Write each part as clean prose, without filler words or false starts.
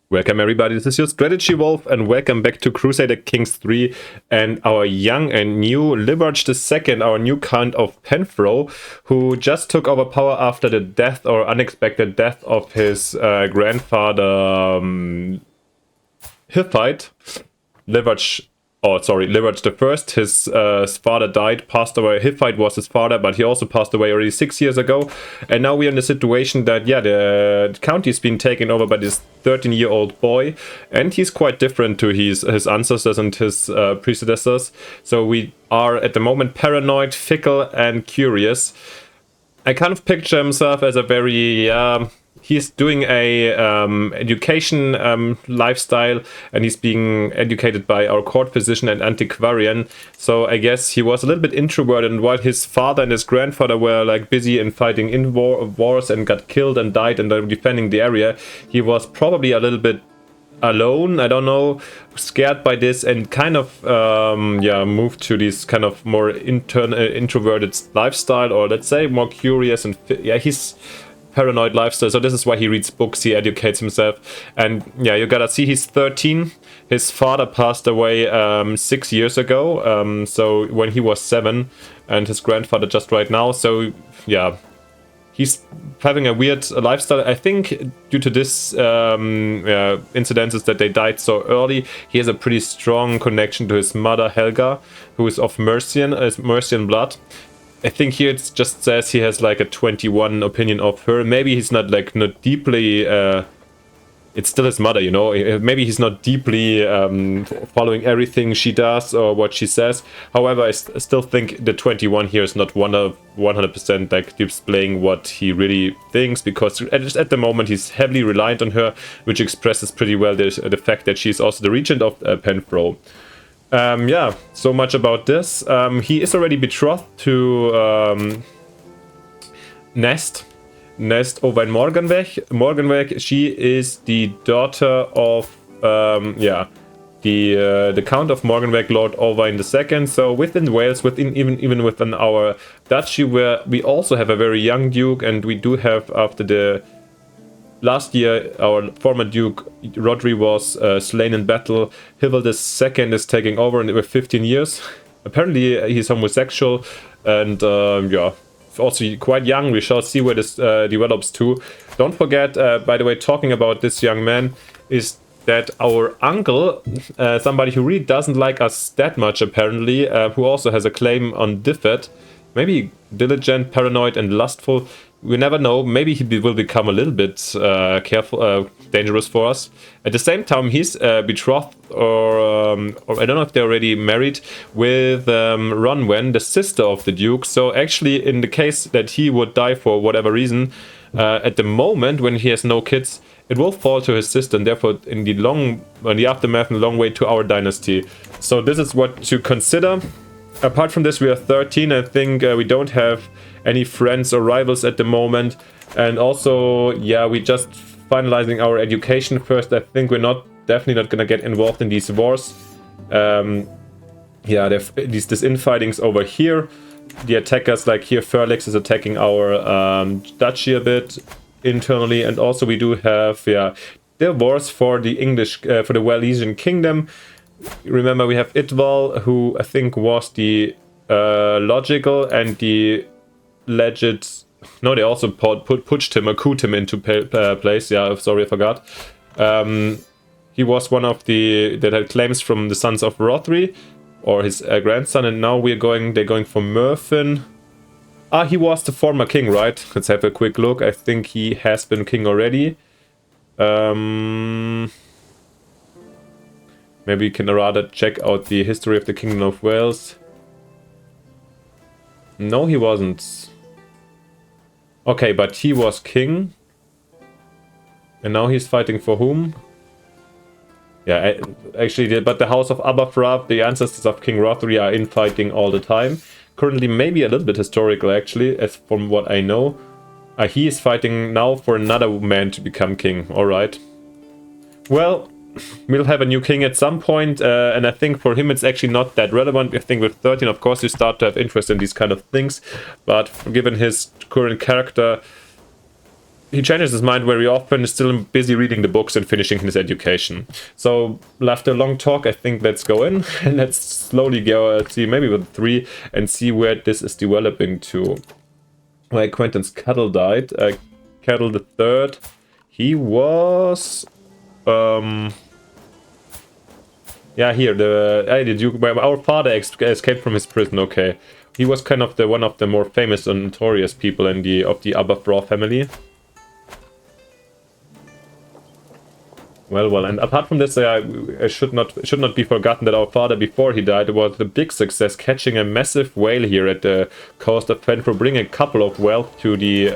Welcome everybody, this is your Strategy Wolf and welcome back to Crusader Kings 3 and our young and new Liberge II, our new Count of Penfro, who just took over power after the death or unexpected death of his grandfather Hittite. Liberge the First. His father died, passed away. Hittite was his father, but he also passed away already 6 years ago. And now we're in the situation that, the county's been taken over by this 13-year-old boy. And he's quite different to his ancestors and his predecessors. So we are at the moment paranoid, fickle, and curious. I kind of picture himself as a very... he's doing a education lifestyle, and he's being educated by our court physician and antiquarian. So I guess he was a little bit introverted, and while his father and his grandfather were like busy in fighting in wars and got killed and died and defending the area, he was probably a little bit alone, I don't know, scared by this, and kind of moved to this kind of more introverted lifestyle, or let's say more curious, and he's paranoid lifestyle. So this is why he reads books, he educates himself. And you gotta see, he's 13. His father passed away 6 years ago, so when he was 7, and his grandfather just right now. So he's having a weird lifestyle. I think due to this incidences that they died so early, he has a pretty strong connection to his mother Helga, who is of Mercian blood. I think here it just says he has like a 21 opinion of her. Maybe he's not deeply... it's still his mother, you know. Maybe he's not deeply following everything she does or what she says. However, I still think the 21 here is not 100% like displaying what he really thinks, because at the moment he's heavily reliant on her, which expresses pretty well the fact that she's also the regent of Penfro. So much about this. He is already betrothed to Nest over in Morganweg. She is the daughter of the Count of Morganweg, Lord Owain II. So within Wales, even within our duchy, where we also have a very young duke, and we do have, after the last year, our former Duke Rodri was slain in battle. Hywel II is taking over with 15 years. Apparently he's homosexual, and also quite young. We shall see where this develops to. Don't forget, by the way, talking about this young man, is that our uncle, somebody who really doesn't like us that much apparently, who also has a claim on Diffet, maybe diligent, paranoid, and lustful. We never know. Maybe he will become a little bit dangerous for us. At the same time, he's betrothed, or I don't know if they're already married, with Ronwen, the sister of the Duke. So actually, in the case that he would die for whatever reason, at the moment when he has no kids, it will fall to his sister, and therefore in the aftermath, in the long way to our dynasty. So this is what to consider. Apart from this, we are 13. I think we don't have any friends or rivals at the moment. And also, we just finalizing our education first. I think we're definitely not gonna get involved in these wars. These infightings over here. The attackers, like here, Ferlix is attacking our duchy a bit internally, and also we do have the wars for the for the Wallisian kingdom. Remember, we have Idval, who I think was the logical and the legit... No, they also pushed him, or couped him into place. Sorry, I forgot. He was one of that had claims from the sons of Rothri, or his grandson, and now they're going for Merfyn. He was the former king, right? Let's have a quick look. I think he has been king already. Maybe you can rather check out the history of the Kingdom of Wales. No, he wasn't. Okay, but he was king. And now he's fighting for whom? Actually, but the House of Aberfrav, the ancestors of King Rothri, are infighting all the time. Currently, maybe a little bit historical, actually, as from what I know. He is fighting now for another man to become king. Alright. Well, we'll have a new king at some point, and I think for him it's actually not that relevant. I think with 13, of course, you start to have interest in these kind of things, but given his current character, he changes his mind very often, is still busy reading the books and finishing his education. So after a long talk, I think let's go in and let's slowly go see maybe with 3 and see where this is developing to. My acquaintance Cattle died. Cattle the third. He was yeah, here the Duke. Our father escaped from his prison. Okay, he was kind of one of the more famous and notorious people in the Aberfraw family. Well, and apart from this, I should not be forgotten that our father, before he died, was the big success catching a massive whale here at the coast of Penfro, bringing a couple of wealth to the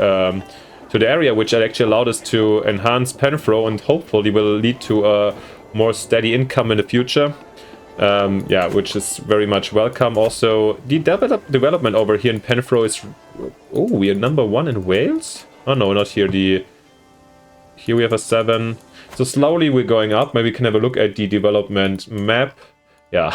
area, which actually allowed us to enhance Penfro and hopefully will lead to a more steady income in the future. Yeah, which is very much welcome. Also, the development over here in Penfro is... Oh, we are #1 in Wales? Oh no, not here. Here we have a 7. So slowly we're going up. Maybe we can have a look at the development map. Yeah,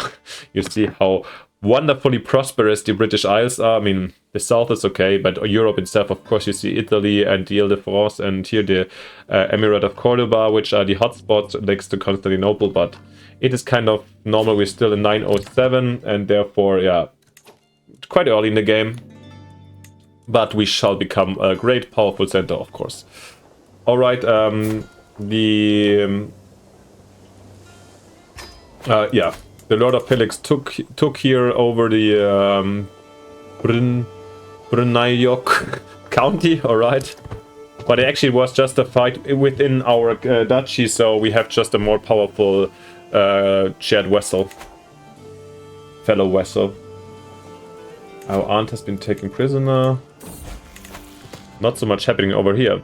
you see how wonderfully prosperous the British Isles are. I mean, the south is okay, but Europe itself, of course, you see Italy and the Ile-de-France, and here the Emirate of Cordoba, which are the hotspots next to Constantinople. But it is kind of normal. We're still in 907, and therefore, yeah, quite early in the game. But we shall become a great, powerful center, of course. All right, yeah, the Lord of Pelix took here over the Brunayok County, all right. But it actually was just a fight within our duchy, so we have just a more powerful shared vessel, fellow vessel. Our aunt has been taken prisoner. Not so much happening over here.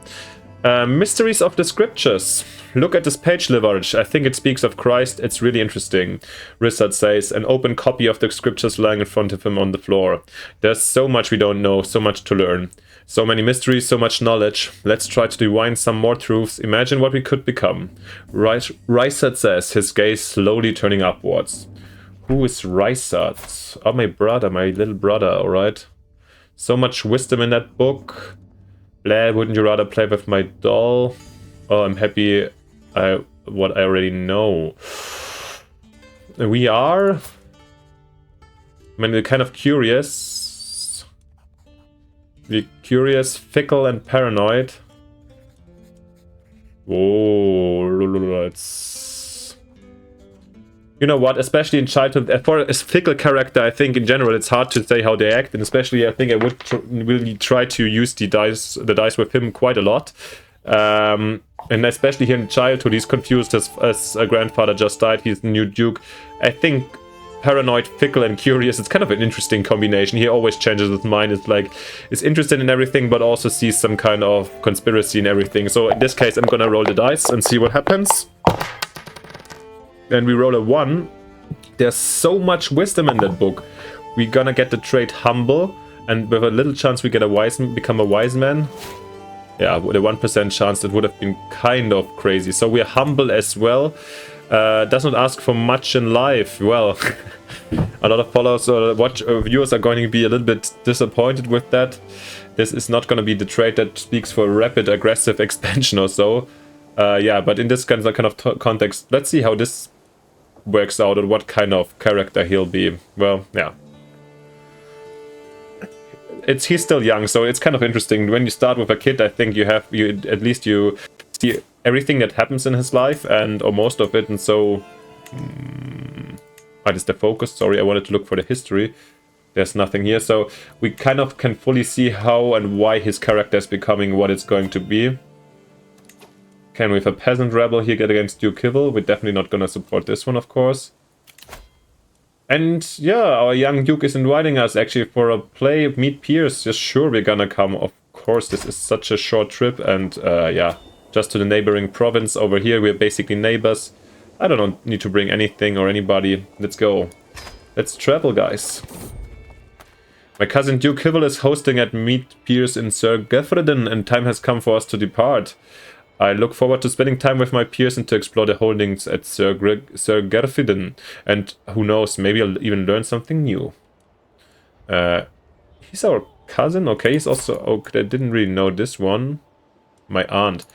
Mysteries of the Scriptures. Look at this page leverage. I think it speaks of Christ. It's really interesting. Rissard says, an open copy of the Scriptures lying in front of him on the floor. There's so much we don't know, so much to learn. So many mysteries, so much knowledge. Let's try to divine some more truths. Imagine what we could become. Rissard says, his gaze slowly turning upwards. Who is Rissard? Oh, my brother, my little brother, alright. So much wisdom in that book. Blah, wouldn't you rather play with my doll? Oh, I'm happy what I already know. We are... I mean, we're kind of curious. We're curious, fickle, and paranoid. Oh, it's... You know what, especially in childhood, for a fickle character, I think in general it's hard to say how they act, and especially I think I would really try to use the dice with him quite a lot. And especially here in childhood, he's confused as a grandfather just died, he's the new duke. I think paranoid, fickle, and curious, it's kind of an interesting combination. He always changes his mind, it's like, is interested in everything, but also sees some kind of conspiracy in everything. So in this case, I'm gonna roll the dice and see what happens. And we roll a 1. There's so much wisdom in that book. We're gonna get the trait humble, and with a little chance we get become a wise man. Yeah, with a 1% chance, that would have been kind of crazy. So we're humble as well. Does not ask for much in life. Well, a lot of followers or viewers are going to be a little bit disappointed with that. This is not going to be the trait that speaks for rapid aggressive expansion or so. Yeah, but in this kind of context, let's see how this works out and what kind of character he'll be. Well, yeah. He's still young, so it's kind of interesting. When you start with a kid, I think you at least you see everything that happens in his life, or most of it, and so... That is the focus, sorry, I wanted to look for the history. There's nothing here, so we kind of can fully see how and why his character is becoming what it's going to be. Can we have a peasant rebel here get against Duke Kivil? We're definitely not gonna support this one, of course. And yeah, our young Duke is inviting us actually for a play, meet peers. Just sure, we're gonna come. Of course, this is such a short trip, and yeah, just to the neighboring province over here. We're basically neighbors. I don't need to bring anything or anybody. Let's go. Let's travel, guys. My cousin Duke Kivil is hosting at Meet Peers in Sir Geffriden, and time has come for us to depart. I look forward to spending time with my peers and to explore the holdings at Sir Geffriden. And who knows, maybe I'll even learn something new. He's our cousin? Okay, he's also... Okay, I didn't really know this one. my aunt.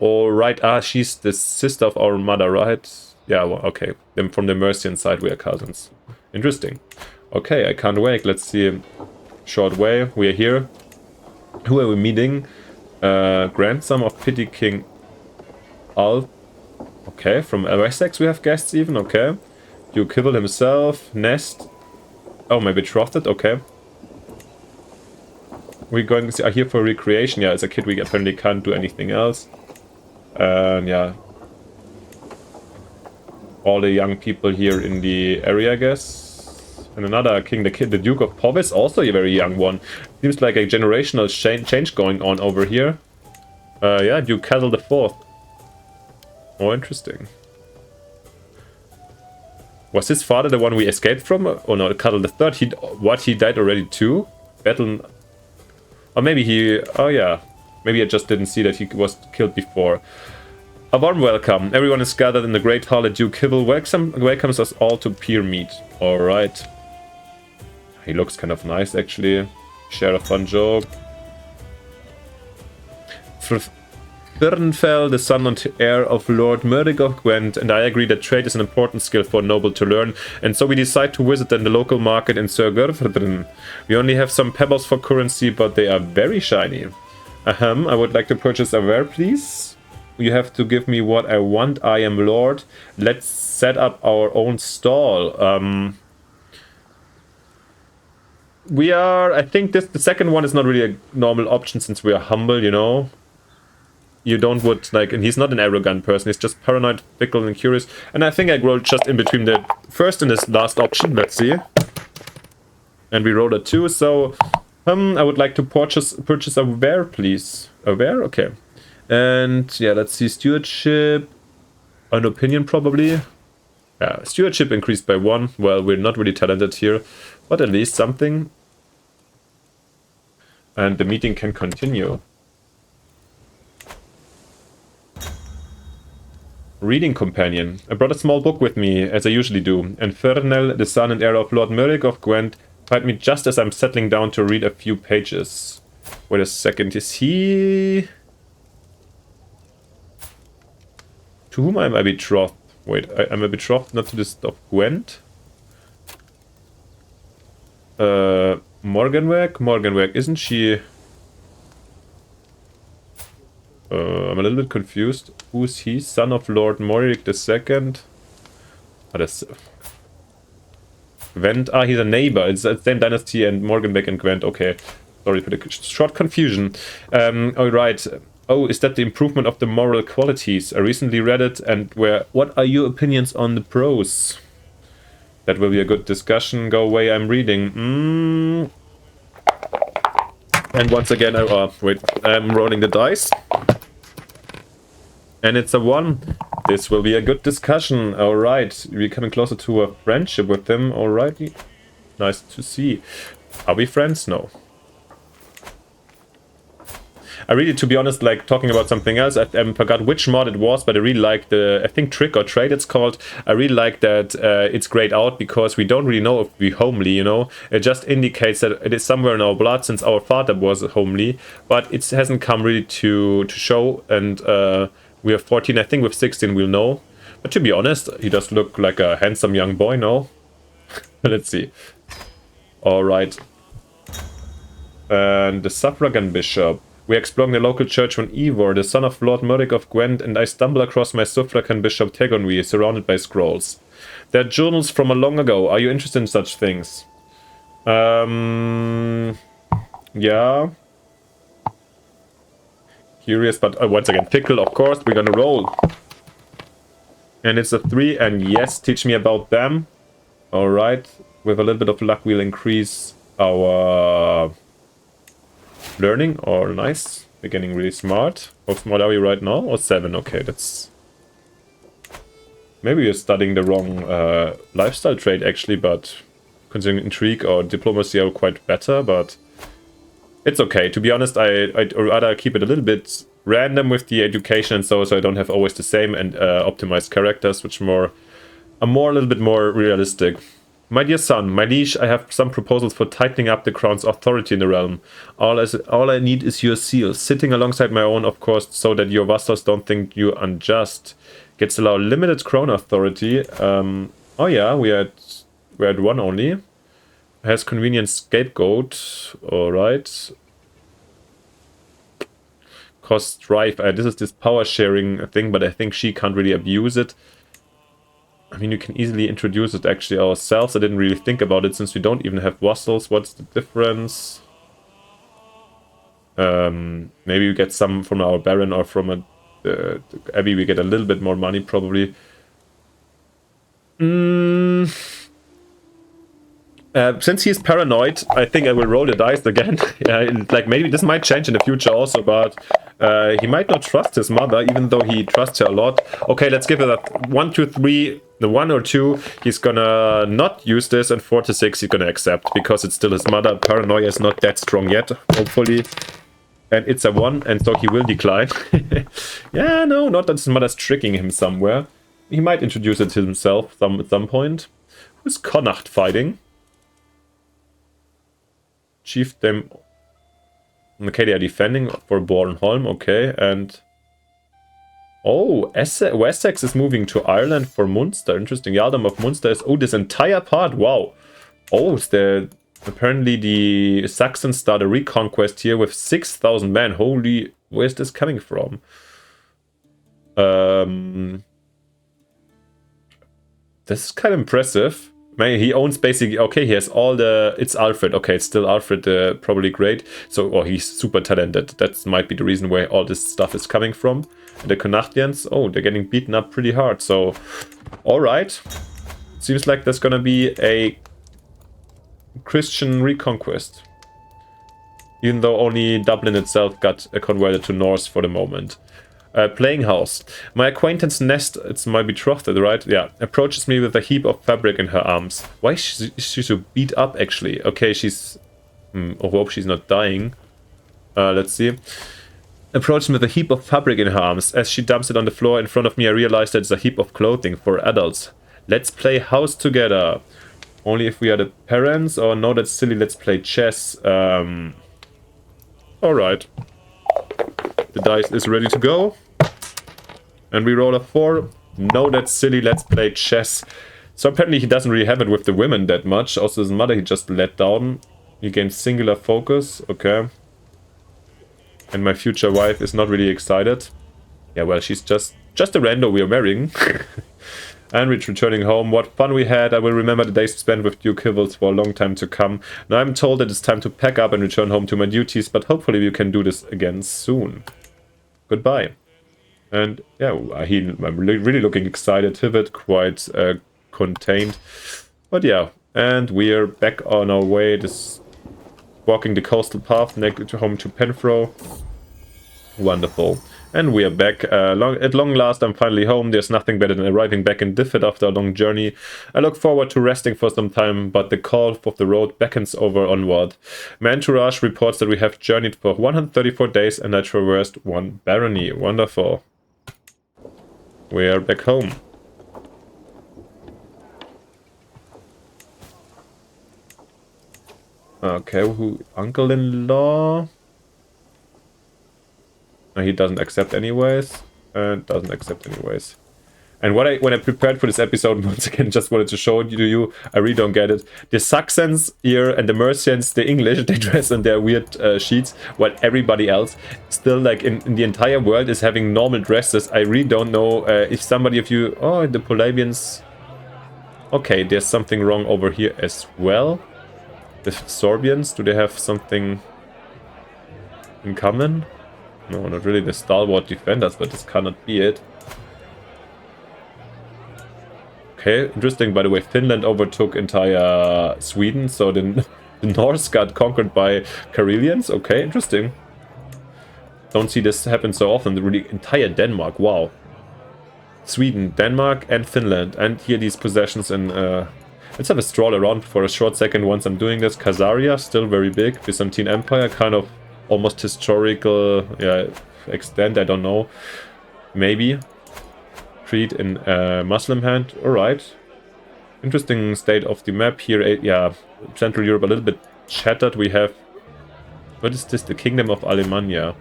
Alright, she's the sister of our mother, right? Yeah, well, okay. Then from the Mercian side, we are cousins. Interesting. Okay, I can't wait. Let's see. Short way. We are here. Who are we meeting? Grandson of Pity King Al. Okay, from Wessex we have guests even. Okay. Duke Kibble himself. Nest. Oh, my betrothed. Okay. We're going to see, are here for recreation. Yeah, as a kid we apparently can't do anything else. Yeah. All the young people here in the area, I guess. And another king, the Duke of Povis, also a very young one. Seems like a generational change going on over here. Yeah, Duke Castle IV. Oh, interesting. Was his father the one we escaped from? Oh no, Castle III. He died already too? Battle... Or maybe he... Oh yeah. Maybe I just didn't see that he was killed before. A warm welcome. Everyone is gathered in the Great Hall at Duke Kibble. Welcomes us all to peer meet. Alright. He looks kind of nice, actually. Share a fun joke. Thurnfell, the son and heir of Lord Murdoch of Gwent, and I agree that trade is an important skill for a noble to learn, and so we decide to visit the local market in Sir Gerfrdrin. We only have some pebbles for currency, but they are very shiny. I would like to purchase a ware, please. You have to give me what I want. I am Lord. Let's set up our own stall. We are... I think the second one is not really a normal option since we are humble, you know. You don't would like... And he's not an arrogant person. He's just paranoid, fickle, and curious. And I think I rolled just in between the first and this last option. Let's see. And we rolled a 2. So I would like to purchase a ware, please. A ware? Okay. And yeah, let's see. Stewardship. An opinion, probably. Yeah, stewardship increased by 1. Well, we're not really talented here, but at least something. And the meeting can continue. Reading companion. I brought a small book with me, as I usually do, and Fernel, the son and heir of Lord Murdoch of Gwent, find me just as I'm settling down to read a few pages. Wait a second, is he... To whom am I betrothed? Wait, I'm a betrothed not to this of Gwent? Morganweg? Morganweg, isn't she... I'm a little bit confused. Who's he? Son of Lord Moric II? Oh, that's... Gwent? Ah, he's a neighbor. It's the same dynasty and Morganweg and Gwent. Okay. Sorry for the short confusion. Alright. Oh, is that the improvement of the moral qualities? I recently read it, and what are your opinions on the prose? That will be a good discussion. Go away, I'm reading. And once again, I'm rolling the dice. And it's a 1. This will be a good discussion. Alright, we're coming closer to a friendship with them. Alrighty. Nice to see. Are we friends? No. I really, to be honest, like talking about something else. I forgot which mod it was, but I really like the, I think Trick or Trade it's called. I really like that it's grayed out because we don't really know if we're homely, you know. It just indicates that it is somewhere in our blood since our father was homely, but it hasn't come really to show. And we have 14, I think with 16 we'll know. But to be honest, he does look like a handsome young boy, no? Let's see. Alright. And the Suffragan Bishop. We're exploring the local church when Ivor, the son of Lord Murdoch of Gwent, and I stumble across my Suffragan Bishop Tegonwy, surrounded by scrolls. They're journals from a long ago. Are you interested in such things? Yeah. Curious, but once again, fickle, of course. We're gonna roll. And it's a 3, and yes, teach me about them. Alright. With a little bit of luck, we'll increase our... learning. Or nice. We're getting really smart. How smart are we right now? Or 7? Okay, that's... Maybe you're studying the wrong lifestyle trait actually, but considering intrigue or diplomacy are quite better, but it's okay. To be honest, I'd rather keep it a little bit random with the education and so I don't have always the same and optimized characters, which are a little bit more realistic. My dear son, my liege, I have some proposals for tightening up the crown's authority in the realm. All I need is your seal, sitting alongside my own, of course, so that your vassals don't think you unjust. Gets allowed limited crown authority. Oh yeah, we're at one only. Has convenient scapegoat. Alright. Cost strife. This is this power sharing thing, but I think she can't really abuse it. I mean, you can easily introduce it actually ourselves. I didn't really think about it since we don't even have vassals. What's the difference? Maybe we get some from our baron or from the abbey. We get a little bit more money probably. Since he's paranoid, I think I will roll the dice again. Like maybe this might change in the future also, but he might not trust his mother, even though he trusts her a lot. Okay, let's give it a 1, 2, 3. The 1 or 2, he's gonna not use this, and 4 to 6 he's gonna accept because it's still his mother. Paranoia is not that strong yet, hopefully. And it's a 1, and so he will decline. Yeah, no, not that his mother's tricking him somewhere. He might introduce it to himself at some point. Who's Connacht fighting? Chiefdom. Okay, they are defending for Bornholm, okay, and... Oh, Wessex is moving to Ireland for Munster. Interesting. Yaldom of Munster is... Oh, this entire part, wow. Oh, apparently the Saxons start a reconquest here with 6,000 men. Holy, where's this coming from? This is kind of impressive. He owns basically... Okay, he has all the... It's Alfred. Okay, it's still Alfred, probably great. So, he's super talented. That might be the reason where all this stuff is coming from. The Connachtians, they're getting beaten up pretty hard. So, alright. Seems like there's gonna be a Christian reconquest. Even though only Dublin itself got converted to Norse for the moment. Playing house. My acquaintance Nest, it's my betrothed, right? Yeah. Approaches me with a heap of fabric in her arms. Why is she so beat up, actually? Okay, she's... I hope she's not dying. Let's see. Approaches me with a heap of fabric in her arms. As she dumps it on the floor in front of me, I realize that it's a heap of clothing for adults. Let's play house together. Only if we are the parents, or no, that's silly, let's play chess. Alright. The dice is ready to go. And we roll a 4. No, that's silly, let's play chess. So apparently he doesn't really have it with the women that much. Also his mother he just let down. He gains singular focus. Okay. And my future wife is not really excited. Yeah, well, she's just a rando we are marrying. And we're returning home. What fun we had. I will remember the days spent with Duke Hivels for a long time to come. Now I'm told that it's time to pack up and return home to my duties, but hopefully we can do this again soon. Goodbye. And yeah, I'm really looking excited. Hivet quite contained. But yeah, and we're back on our way. This walking the coastal path next home to Penfro. Wonderful. And we are back. At long last, I'm finally home. There's nothing better than arriving back in Diffid after a long journey. I look forward to resting for some time, but the call of the road beckons over onward. My entourage reports that we have journeyed for 134 days and I traversed 1 barony. Wonderful. We are back home. Okay, uncle-in-law? He doesn't accept anyways. Doesn't accept anyways. And when I prepared for this episode, once again, just wanted to show it to you. I really don't get it. The Saxons here and the Mercians, the English, they dress in their weird sheets, while everybody else, still like in the entire world, is having normal dresses. I really don't know if somebody of you... Oh, the Polabians... Okay, there's something wrong over here as well. The Sorbians, do they have something in common? No, not really. The stalwart defenders, but this cannot be it. Okay, interesting. By the way, Finland overtook entire Sweden, so the Norse got conquered by Karelians. Okay, interesting. Don't see this happen so often. The really entire Denmark, wow. Sweden, Denmark, and Finland. And here these possessions in... let's have a stroll around for a short second once I'm doing this. Khazaria, still very big. Byzantine Empire, kind of almost historical extent, I don't know. Maybe. Crete in Muslim hand, alright. Interesting state of the map here. Yeah, Central Europe a little bit shattered. We have... What is this? The Kingdom of Alemannia.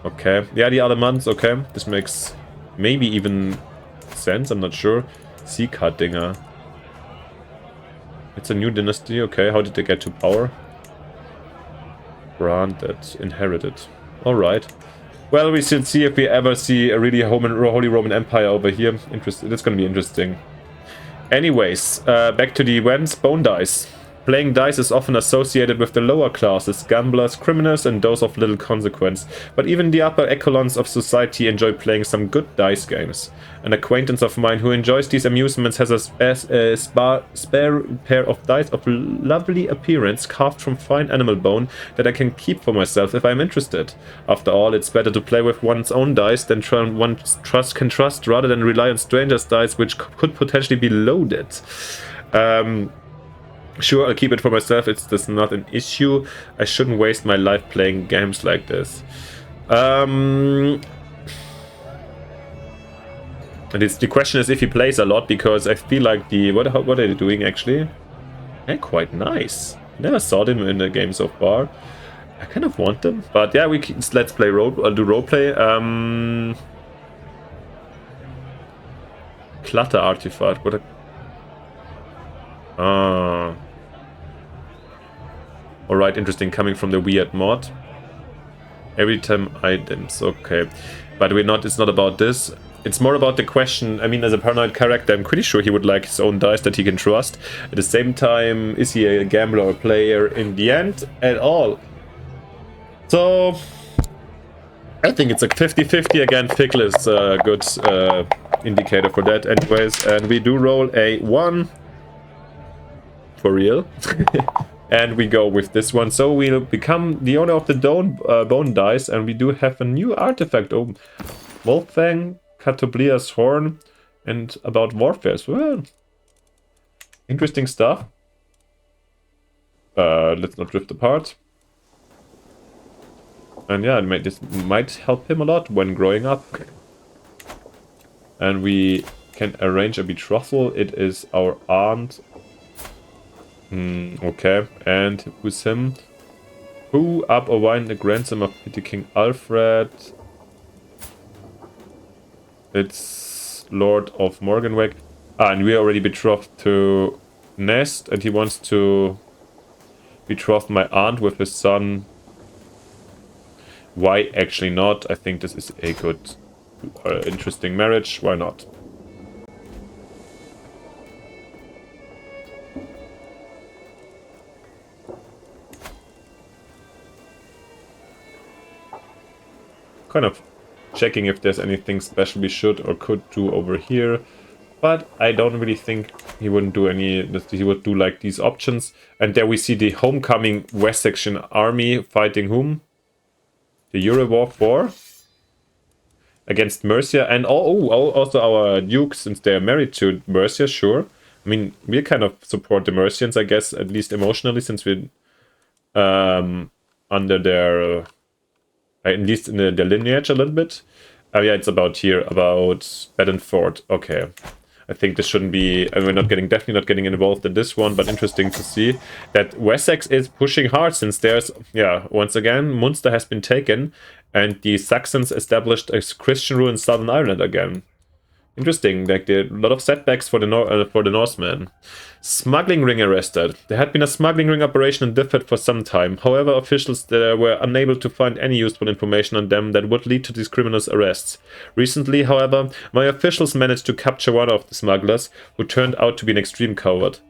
Okay. Yeah, the Alemans. Okay. This makes maybe even sense. I'm not sure. Siegharddinger. It's a new dynasty. Okay. How did they get to power? Granted. Inherited. Alright. Well, we should see if we ever see a really Holy Roman Empire over here. Interesting. It's going to be interesting. Anyways, back to the events. Bone dice. Playing dice is often associated with the lower classes, gamblers, criminals, and those of little consequence. But even the upper echelons of society enjoy playing some good dice games. An acquaintance of mine who enjoys these amusements has a spare pair of dice of lovely appearance carved from fine animal bone that I can keep for myself if I'm interested. After all, it's better to play with one's own dice than one can trust rather than rely on strangers' dice which could potentially be loaded. Sure, I'll keep it for myself. It's just not an issue. I shouldn't waste my life playing games like this. And the question is if he plays a lot, because I feel like the... What are they doing, actually? They're quite nice. Never saw them in the game so far. I kind of want them. But yeah, let's play do roleplay. Clutter artifact. What a... Alright, interesting, coming from the weird mod. Every time items, okay. But it's not about this. It's more about the question, I mean, as a paranoid character, I'm pretty sure he would like his own dice that he can trust. At the same time, is he a gambler or a player in the end at all? So, I think it's a 50-50 again. Fickle is a good indicator for that anyways. And we do roll a 1. For real. And we go with this one. So we'll become the owner of the bone dice. And we do have a new artifact. Oh, Wolfang, Catoblia's Horn. And about warfare as well. Interesting stuff. Let's not drift apart. And yeah, this might help him a lot when growing up. And we can arrange a betrothal. It is our aunt. Okay, and who's him? Who up or wine the grandson of Petty King Alfred? It's Lord of Morganweg. And we are already betrothed to Nest, and he wants to betroth my aunt with his son. Why actually not? I think this is a good, interesting marriage. Why not? Kind of checking if there's anything special we should or could do over here, but I don't really think he wouldn't do any. He would do like these options. And there we see the homecoming West Section army fighting whom? The Eurowar 4 against Mercia, and also our duke, since they're married to Mercia. Sure, I mean we kind of support the Mercians, I guess, at least emotionally, since we're under their. At least in their lineage a little bit. Yeah, it's about here, about Bedford. Okay. I think this shouldn't be... we're definitely not getting involved in this one, but interesting to see that Wessex is pushing hard, since there's... Yeah, once again, Munster has been taken, and the Saxons established a Christian rule in Southern Ireland again. Interesting, like a lot of setbacks for the Norsemen. Smuggling ring arrested. There had been a smuggling ring operation in Difford for some time. However, officials there were unable to find any useful information on them that would lead to these criminals' arrests. Recently, however, my officials managed to capture one of the smugglers, who turned out to be an extreme coward.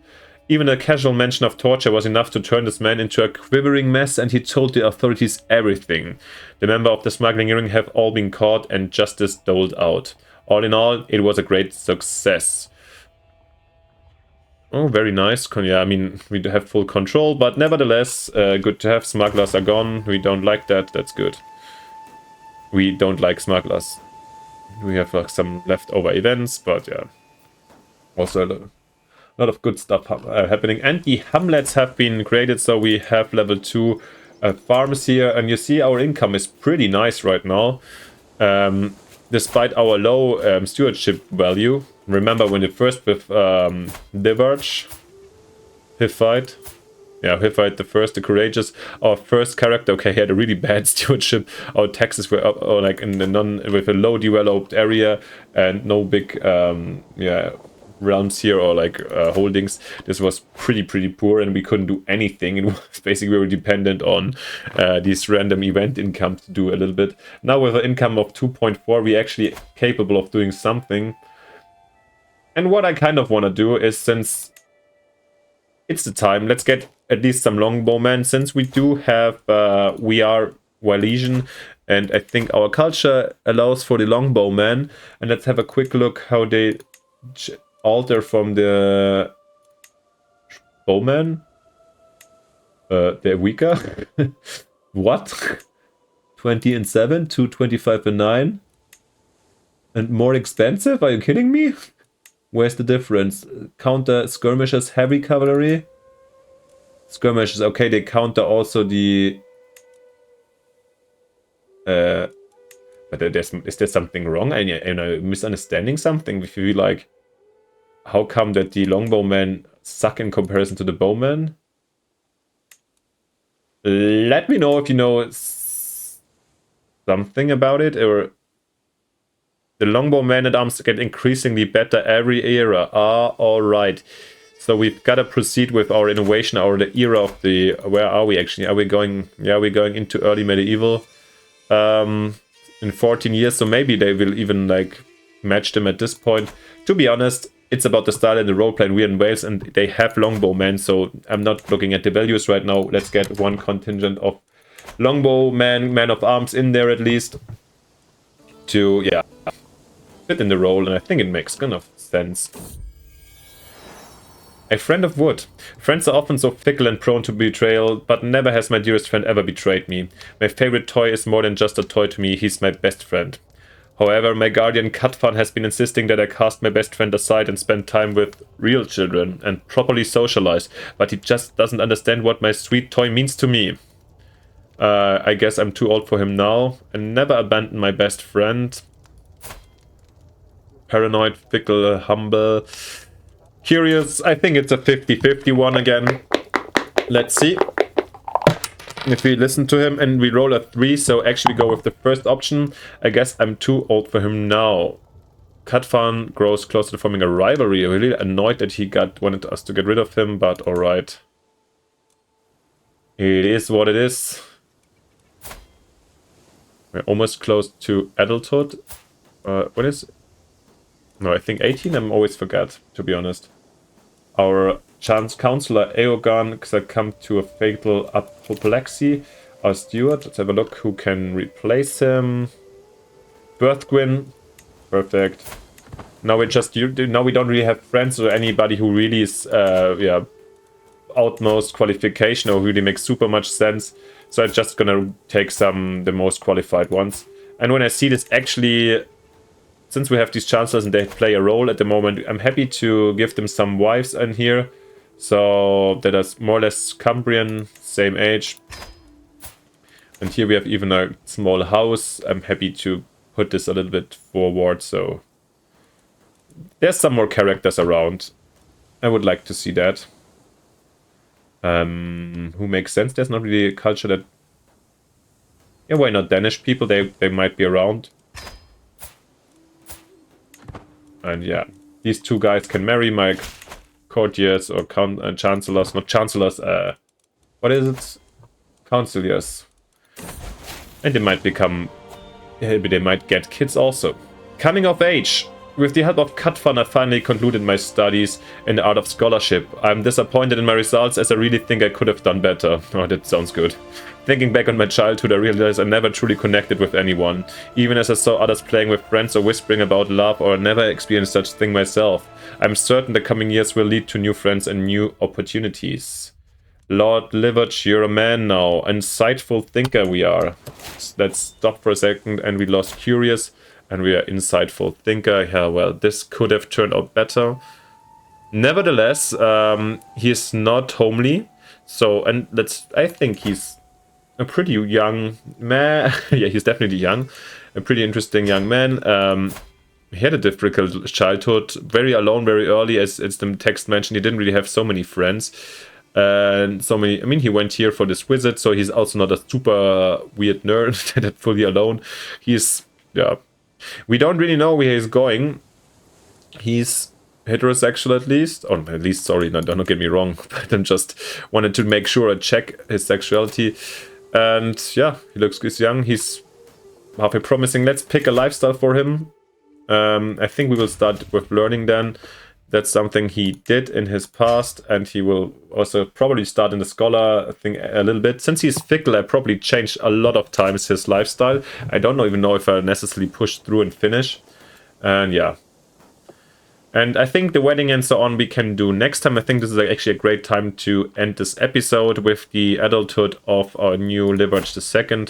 Even a casual mention of torture was enough to turn this man into a quivering mess, and he told the authorities everything. The members of the smuggling ring have all been caught and justice doled out. All in all, it was a great success. Oh, very nice. Yeah, I mean, we have full control, but nevertheless, good to have. Smugglers are gone. We don't like that. That's good. We don't like smugglers. We have like some leftover events, but yeah. Also a lot of good stuff happening. And the hamlets have been created, so we have level 2 farms here. And you see our income is pretty nice right now. despite our low stewardship value. Remember when the first with Diverge, Hiffite. Yeah, Hiffite the first, the Courageous. Our first character, okay, he had a really bad stewardship. Our taxes were up, or like in the with a low developed area and no big realms here or like holdings. This was pretty poor, and we couldn't do anything. It was basically we were dependent on these random event incomes to do a little bit. Now with an income of 2.4, we're actually capable of doing something. And what I kind of want to do is, since it's the time, let's get at least some longbowmen, since we do have we are Wallesian, and I think our culture allows for the longbowmen. And let's have a quick look how they alter from the bowman. They're weaker. What? 20 and 7 to 25 and 9, and more expensive? Are you kidding me? Where's the difference? Counter skirmishers, heavy cavalry. Skirmishers, okay, they counter also the but is there something wrong? Am I misunderstanding something? If you like, how come that the longbowmen suck in comparison to the bowmen? Let me know if you know something about it, or the longbowmen at arms get increasingly better every era. Alright. So we've got to proceed with our innovation, the era of the... Where are we actually? Are we going... Yeah, we're going into early medieval. In 14 years, so maybe they will even like match them at this point. To be honest, it's about the style and the roleplay, and we're in Wales and they have longbowmen, so I'm not looking at the values right now. Let's get one contingent of longbowmen, men of arms in there at least, to, yeah, fit in the role, and I think it makes kind of sense. A friend of wood. Friends are often so fickle and prone to betrayal, but never has my dearest friend ever betrayed me. My favorite toy is more than just a toy to me, he's my best friend. However, my guardian Katfan has been insisting that I cast my best friend aside and spend time with real children and properly socialize, but he just doesn't understand what my sweet toy means to me. I guess I'm too old for him now, and never abandon my best friend. Paranoid, fickle, humble... Curious, I think it's a 50-50 one again. Let's see. If we listen to him and we roll a 3, so actually we go with the first option. I guess I'm too old for him now. Katfan grows closer to forming a rivalry. I'm really annoyed that he wanted us to get rid of him, but alright. It is what it is. We're almost close to adulthood. What is it? No, I think 18, I always forget, to be honest. Our chance counselor, Eogan, succumbed to a fatal apoplexy. Our steward, let's have a look who can replace him. Birthgwyn, perfect. Now we don't really have friends or anybody who really is, outmost qualification or really makes super much sense. So I'm just gonna take the most qualified ones. And when I see this actually... Since we have these chancellors and they play a role at the moment, I'm happy to give them some wives in here. So that is more or less Cumbrian, same age. And here we have even a small house. I'm happy to put this a little bit forward. So there's some more characters around. I would like to see that. Who makes sense? There's not really a culture that... Yeah, why not Danish people? They might be around. And yeah, these two guys can marry my courtiers or chancellors, not chancellors, what is it? Councillors. And they might they might get kids also. Coming of age. With the help of Katfan, I finally concluded my studies in the art of scholarship. I'm disappointed in my results as I really think I could have done better. Oh, that sounds good. Thinking back on my childhood, I realized I never truly connected with anyone. Even as I saw others playing with friends or whispering about love, or never experienced such thing myself. I'm certain the coming years will lead to new friends and new opportunities. Lord Livage, you're a man now. Insightful thinker we are. Let's stop for a second, and we lost Curious. And we are insightful thinker. Yeah, well, this could have turned out better. Nevertheless, he is not homely. So, and I think he's a pretty young man. Yeah, he's definitely young. a pretty interesting young man. He had a difficult childhood, very alone very early, as the text mentioned. He didn't really have so many friends. And so many, I mean, he went here for this wizard, so he's also not a super weird nerd that fully alone. He's, yeah, we don't really know where he's going. He's heterosexual at least, or at least, sorry, no, don't get me wrong, but I just wanted to make sure I check his sexuality. And yeah, he's young, he's halfway promising. Let's pick a lifestyle for him. I think we will start with learning then. That's something he did in his past, and he will also probably start in the scholar thing a little bit. Since he's fickle, I probably changed a lot of times his lifestyle. I don't even know if I necessarily push through and finish. And yeah. And I think the wedding and so on we can do next time. I think this is actually a great time to end this episode with the adulthood of our new Liberge II.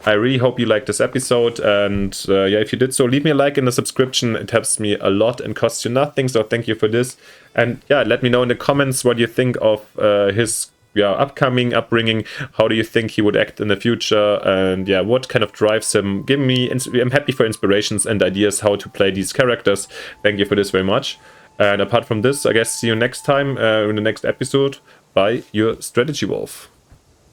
I really hope you liked this episode, and yeah, if you did so, leave me a like and a subscription. It helps me a lot and costs you nothing, so thank you for this. And yeah, let me know in the comments what you think of his upcoming upbringing. How do you think he would act in the future, and yeah, what kind of drives him? Give me, I'm happy for inspirations and ideas how to play these characters. Thank you for this very much. And apart from this, I guess see you next time in the next episode. Bye, your Strategy Wolf.